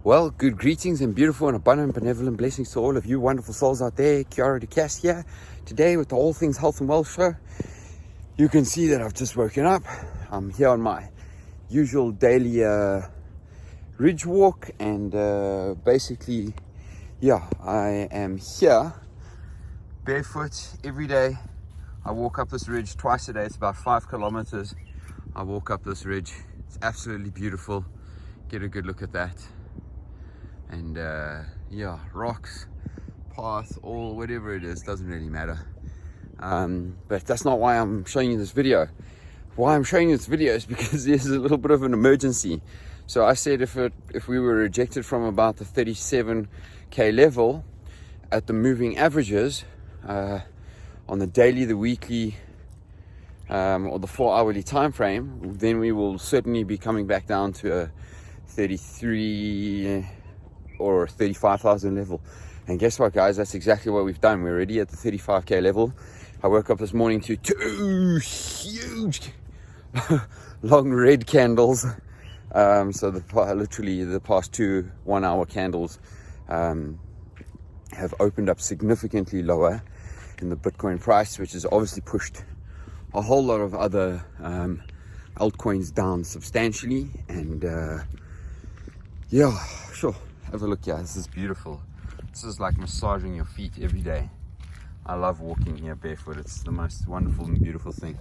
Well, good greetings and beautiful and abundant benevolent blessings to all of you wonderful souls out there. Kiara DeCast here. Today with the All Things Health and Wealth show. You can see that I've just woken up. I'm here on my usual daily ridge walk, and basically, I am here barefoot every day. I walk up this ridge twice a day. It's about 5 kilometers. I walk up this ridge. It's absolutely beautiful. Get a good look at that. And rocks, path, or whatever it is, doesn't really matter. But that's not why I'm showing you this video. Why I'm showing you this video is because there's a little bit of an emergency. So I said if we were rejected from about the 37k level at the moving averages on the daily, the weekly, or the 4-hourly time frame, then we will certainly be coming back down to a 33 or 35,000 level. And guess what, guys? That's exactly what we've done. We're already at the 35k level. I woke up this morning to 2 huge long red candles. So literally the past 2 1-hour candles have opened up significantly lower in the Bitcoin price, which has obviously pushed a whole lot of other altcoins down substantially. And sure, have a look here. This is beautiful. This is like massaging your feet every day. I love walking here barefoot. It's the most wonderful and beautiful thing.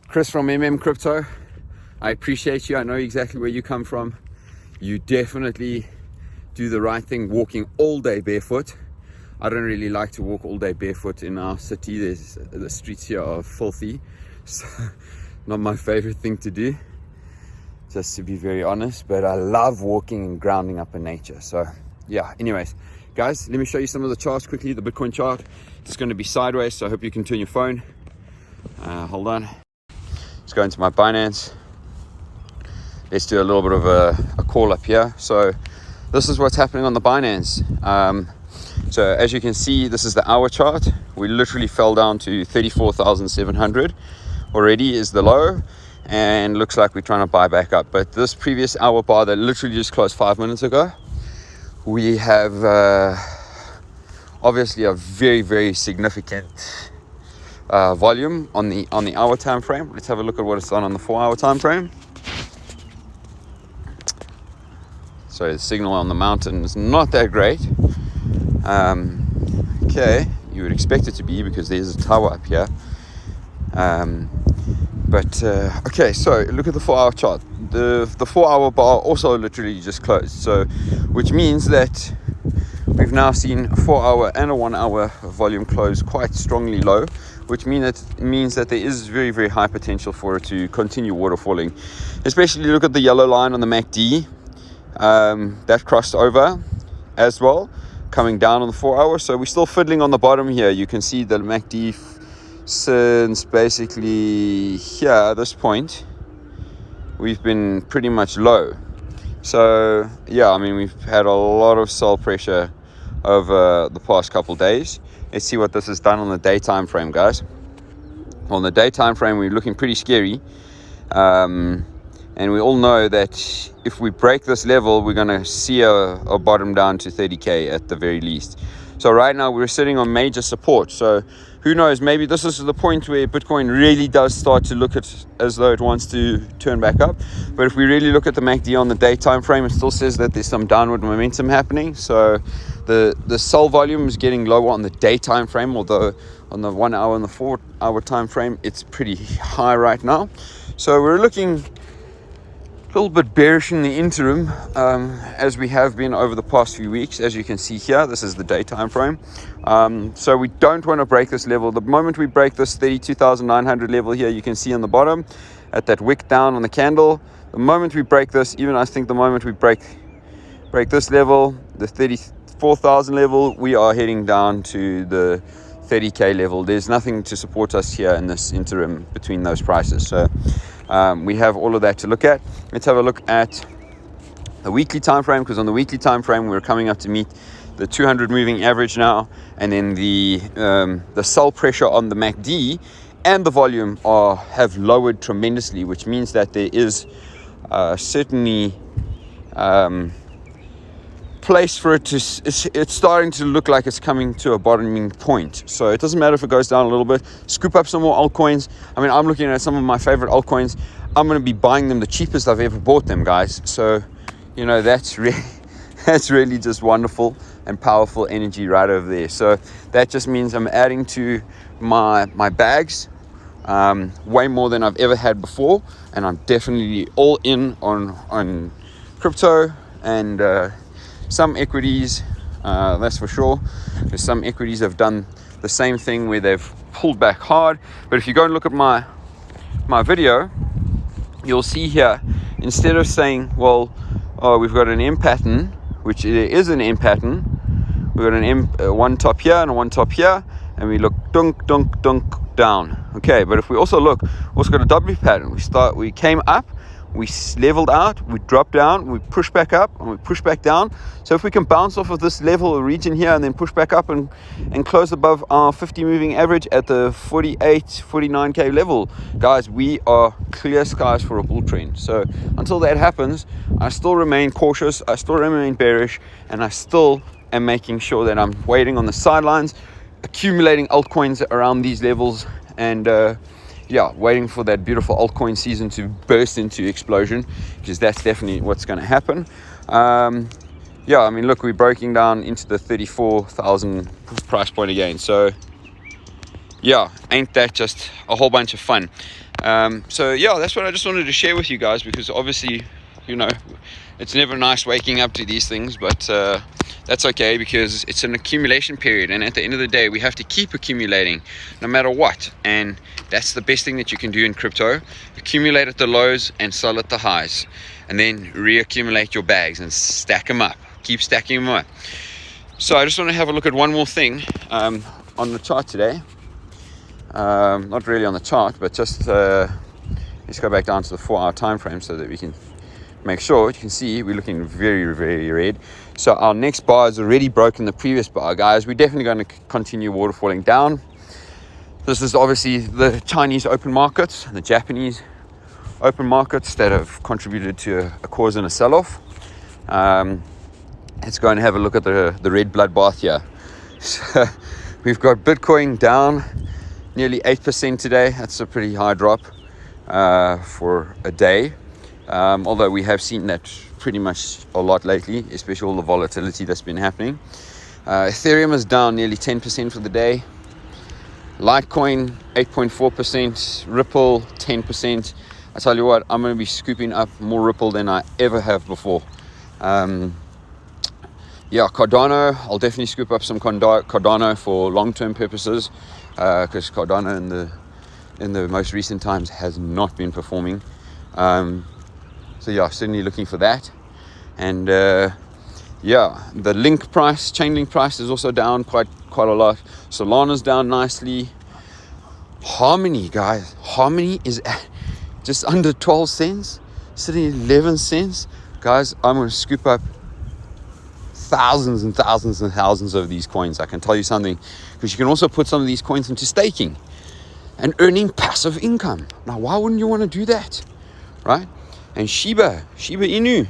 Chris from Crypto, I appreciate you. I know exactly where you come from. You definitely do the right thing walking all day barefoot. I don't really like to walk all day barefoot in our city. The streets here are filthy, so not my favorite thing to do, just to be very honest. But I love walking and grounding up in nature. So yeah, anyways, guys, let me show you some of the charts quickly. The Bitcoin chart, it's going to be sideways, so I hope you can turn your phone. Hold on, let's go into my Binance. Let's do a little bit of a call up here. So this is what's happening on the Binance. So as you can see, this is the hour chart. We literally fell down to 34,700 already is the low, and looks like we're trying to buy back up. But this previous hour bar that literally just closed 5 minutes ago, we have obviously a very, very significant volume on the hour time frame. Let's have a look at what it's done on the 4-hour time frame. So the signal on the mountain is not that great. Okay, you would expect it to be because there's a tower up here. Okay, so look at the 4-hour chart. The 4-hour bar also literally just closed. So, which means that we've now seen a 4-hour and a 1-hour volume close quite strongly low, which means that there is very, very high potential for it to continue waterfalling. Especially look at the yellow line on the MACD. That crossed over as well, coming down on the 4-hour. So we're still fiddling on the bottom here. You can see the MACD since basically here at this point we've been pretty much low. So yeah, I mean, we've had a lot of sell pressure over the past couple days. Let's see what this has done on the daytime frame, guys. On the daytime frame, we're looking pretty scary. And we all know that if we break this level, we're going to see a bottom down to 30k at the very least. So right now we're sitting on major support. So who knows, maybe this is the point where Bitcoin really does start to look at as though it wants to turn back up. But if we really look at the MACD on the daytime frame, it still says that there's some downward momentum happening. So the sell volume is getting lower on the daytime frame, although on the 1-hour and the 4-hour time frame, it's pretty high right now. So we're looking a little bit bearish in the interim, as we have been over the past few weeks. As you can see here, this is the daytime frame. So we don't want to break this level. The moment we break this 32,900 level here, you can see on the bottom at that wick down on the candle, the moment we break this, even I think the moment we break this level, the 34,000 level, we are heading down to the 30k level. There's nothing to support us here in this interim between those prices. So we have all of that to look at. Let's have a look at the weekly time frame, because on the weekly time frame we're coming up to meet the 200 moving average now, and then the sell pressure on the MACD and the volume have lowered tremendously, which means that there is certainly place for it to, it's starting to look like it's coming to a bottoming point. So it doesn't matter if it goes down a little bit. Scoop up some more altcoins. I mean, I'm looking at some of my favorite altcoins. I'm going to be buying them the cheapest I've ever bought them, guys. So, you know, that's really just wonderful and powerful energy right over there. So that just means I'm adding to my bags way more than I've ever had before, and I'm definitely all in on crypto and some equities, that's for sure, because some equities have done the same thing where they've pulled back hard. But if you go and look at my video, you'll see here, instead of saying, well, oh, we've got an M pattern, which there is an M pattern, we've got an one top here and one top here, and we look dunk dunk dunk down. Okay, but if we also look, we also got a W pattern. We came up, we leveled out, we dropped down, we push back up, and we push back down. So if we can bounce off of this level or region here and then push back up and close above our 50 moving average at the 49k level, guys, we are clear skies for a bull trend. So until that happens, I still remain cautious, I still remain bearish, and I still am making sure that I'm waiting on the sidelines, accumulating altcoins around these levels, and yeah, waiting for that beautiful altcoin season to burst into explosion, because that's definitely what's going to happen. Yeah, I mean, look, we're breaking down into the 34,000 price point again. So yeah, ain't that just a whole bunch of fun? So yeah, that's what I just wanted to share with you guys, because obviously, you know, it's never nice waking up to these things, but that's okay, because it's an accumulation period, and at the end of the day, we have to keep accumulating no matter what. And that's the best thing that you can do in crypto: accumulate at the lows and sell at the highs, and then reaccumulate your bags and stack them up, keep stacking them up. So I just want to have a look at one more thing on the chart today. Not really on the chart, but just let's go back down to the 4-hour time frame so that we can make sure. You can see we're looking very, very red. So our next bar has already broken the previous bar, guys. We're definitely going to continue waterfalling down. This is obviously the Chinese open markets, the Japanese open markets that have contributed to a cause and a sell-off. Let's go and have a look at the red bloodbath here. So we've got Bitcoin down nearly 8% today. That's a pretty high drop for a day. Although we have seen that pretty much a lot lately, especially all the volatility that's been happening. Ethereum is down nearly 10% for the day. Litecoin 8.4%, Ripple 10%. I tell you what, I'm going to be scooping up more Ripple than I ever have before. Yeah, Cardano, I'll definitely scoop up some Cardano for long-term purposes, because Cardano in the most recent times has not been performing. So yeah, certainly looking for that. And yeah, the link price, chain link price is also down quite a lot. Solana's down nicely. Harmony, guys, Harmony is at just under 12 cents, sitting at 11 cents. Guys, I'm going to scoop up thousands and thousands and thousands of these coins. I can tell you something, because you can also put some of these coins into staking and earning passive income. Now, why wouldn't you want to do that, right? And Shiba Inu,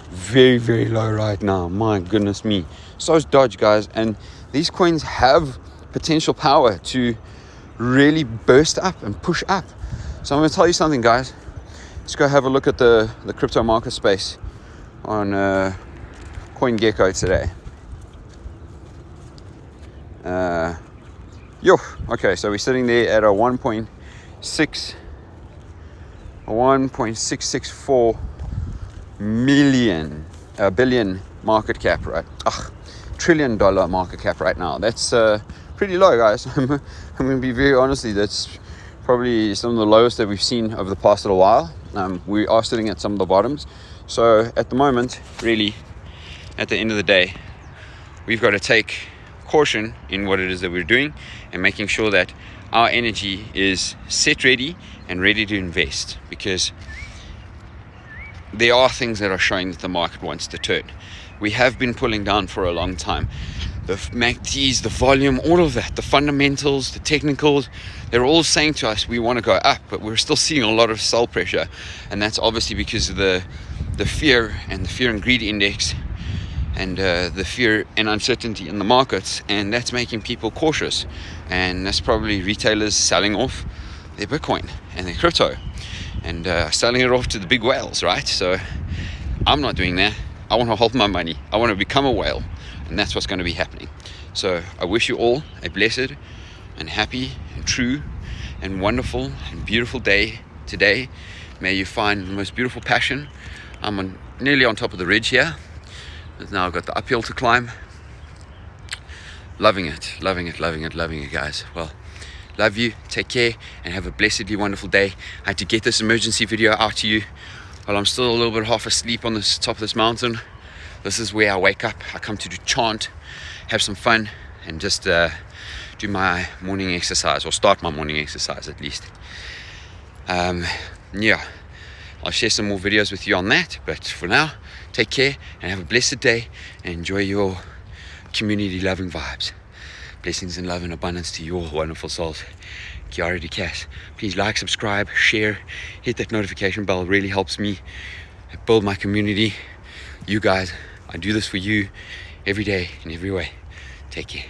very, very low right now. My goodness me. So is Dodge, guys. And these coins have potential power to really burst up and push up. So I'm going to tell you something, guys. Let's go have a look at the crypto market space on CoinGecko today. Okay, so we're sitting there at a 1.664 billion market cap, right? $1 trillion market cap right now. That's pretty low, guys. I'm going to be very honestly, that's probably some of the lowest that we've seen over the past little while. We are sitting at some of the bottoms. So at the moment, really, at the end of the day, we've got to take caution in what it is that we're doing, and making sure that our energy is set ready and ready to invest, because there are things that are showing that the market wants to turn. We have been pulling down for a long time. The MACDs, the volume, all of that, the fundamentals, the technicals, they're all saying to us we want to go up, but we're still seeing a lot of sell pressure. And that's obviously because of the fear and greed index and the fear and uncertainty in the markets, and that's making people cautious, and that's probably retailers selling off their Bitcoin and their crypto and selling it off to the big whales, right? So I'm not doing that. I want to hold my money. I want to become a whale, and that's what's going to be happening. So I wish you all a blessed and happy and true and wonderful and beautiful day today. May you find the most beautiful passion. I'm nearly on top of the ridge here. Now I've got the uphill to climb. Loving it, guys. Well, love you, take care, and have a blessedly wonderful day. I had to get this emergency video out to you while I'm still a little bit half asleep on this top of this mountain. This is where I wake up. I come to do chant, have some fun, and just do my morning exercise, or start my morning exercise at least. Yeah, I'll share some more videos with you on that, but for now, take care and have a blessed day and enjoy your community loving vibes. Blessings and love and abundance to your wonderful souls. Kia ora cash. Please like, subscribe, share, hit that notification bell. It really helps me build my community. You guys, I do this for you every day in every way. Take care.